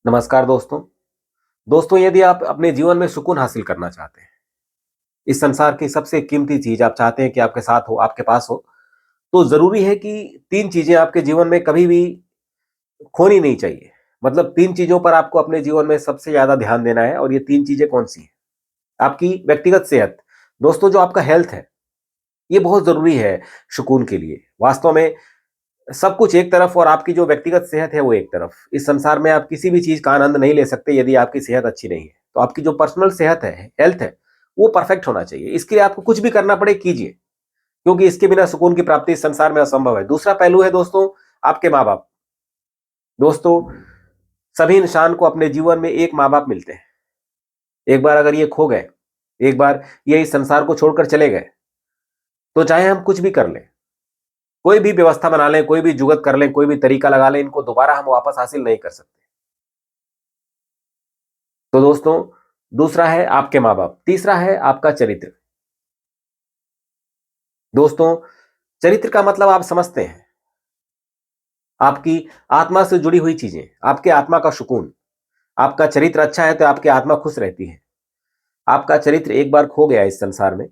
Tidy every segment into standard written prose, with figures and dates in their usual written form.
नमस्कार दोस्तों। दोस्तों, यदि आप अपने जीवन में सुकून हासिल करना चाहते हैं, इस संसार की सबसे कीमती चीज आप चाहते हैं कि आपके साथ हो, आपके पास हो, तो जरूरी है कि तीन चीजें आपके जीवन में कभी भी खोनी नहीं चाहिए। मतलब तीन चीजों पर आपको अपने जीवन में सबसे ज्यादा ध्यान देना है, और ये तीन चीजें कौन सी हैं? आपकी व्यक्तिगत सेहत। दोस्तों, जो आपका हेल्थ है, ये बहुत जरूरी है सुकून के लिए। वास्तव में सब कुछ एक तरफ और आपकी जो व्यक्तिगत सेहत है वो एक तरफ। इस संसार में आप किसी भी चीज का आनंद नहीं ले सकते यदि आपकी सेहत अच्छी नहीं है। तो आपकी जो पर्सनल सेहत है, हेल्थ है, वो परफेक्ट होना चाहिए। इसके लिए आपको कुछ भी करना पड़े कीजिए, क्योंकि इसके बिना सुकून की प्राप्ति इस संसार में असंभव है। दूसरा पहलू है दोस्तों, आपके माँ बाप। दोस्तों, सभी इंसान को अपने जीवन में एक माँ बाप मिलते हैं। एक बार अगर ये खो गए, एक बार ये इस संसार को छोड़कर चले गए, तो चाहे हम कुछ भी कर लें, कोई भी व्यवस्था बना लें, कोई भी जुगत कर लें, कोई भी तरीका लगा लें, इनको दोबारा हम वापस हासिल नहीं कर सकते। तो दोस्तों, दूसरा है आपके माँ बाप, तीसरा है आपका चरित्र। दोस्तों, चरित्र का मतलब आप समझते हैं, आपकी आत्मा से जुड़ी हुई चीजें, आपके आत्मा का सुकून। आपका चरित्र अच्छा है तो आपकी आत्मा खुश रहती है। आपका चरित्र एक बार खो गया इस संसार में,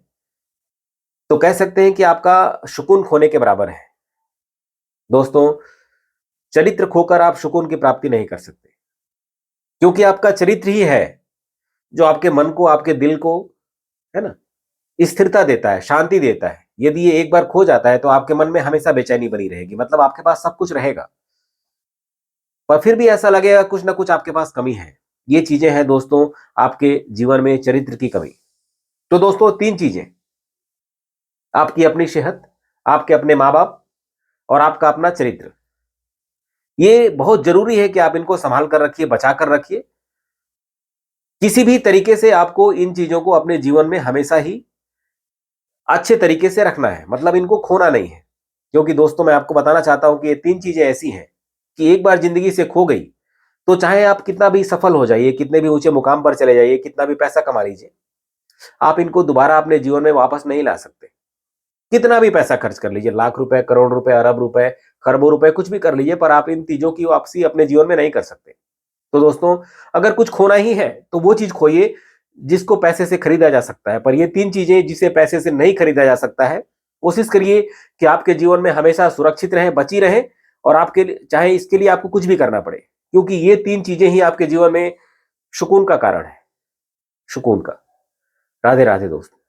तो कह सकते हैं कि आपका सुकून खोने के बराबर है। दोस्तों, चरित्र खोकर आप सुकून की प्राप्ति नहीं कर सकते, क्योंकि आपका चरित्र ही है जो आपके मन को, आपके दिल को, है ना, स्थिरता देता है, शांति देता है। यदि ये एक बार खो जाता है तो आपके मन में हमेशा बेचैनी बनी रहेगी। मतलब आपके पास सब कुछ रहेगा, पर फिर भी ऐसा लगेगा कुछ ना कुछ आपके पास कमी है। ये चीजें हैं दोस्तों, आपके जीवन में चरित्र की कमी। तो दोस्तों, तीन चीजें, आपकी अपनी सेहत, आपके अपने माँ बाप, और आपका अपना चरित्र, ये बहुत जरूरी है कि आप इनको संभाल कर रखिए, बचा कर रखिए। किसी भी तरीके से आपको इन चीजों को अपने जीवन में हमेशा ही अच्छे तरीके से रखना है। मतलब इनको खोना नहीं है, क्योंकि दोस्तों मैं आपको बताना चाहता हूं कि ये तीन चीजें ऐसी हैं कि एक बार जिंदगी से खो गई, तो चाहे आप कितना भी सफल हो जाइए, कितने भी ऊंचे मुकाम पर चले जाइए, कितना भी पैसा कमा लीजिए, आप इनको दोबारा अपने जीवन में वापस नहीं ला सकते। कितना भी पैसा खर्च कर लीजिए, लाख रुपए, करोड़ रुपए, अरब रुपए, खरबों रुपए, कुछ भी कर लीजिए, पर आप इन चीजों की वापसी अपने जीवन में नहीं कर सकते। तो दोस्तों, अगर कुछ खोना ही है तो वो चीज खोइए जिसको पैसे से खरीदा जा सकता है। पर ये तीन चीजें जिसे पैसे से नहीं खरीदा जा सकता है, कोशिश करिए कि आपके जीवन में हमेशा सुरक्षित रहें, बची रहें, और आपके लिए, चाहे इसके लिए आपको कुछ भी करना पड़े, क्योंकि ये तीन चीजें ही आपके जीवन में सुकून का कारण है। सुकून का। राधे राधे दोस्तों।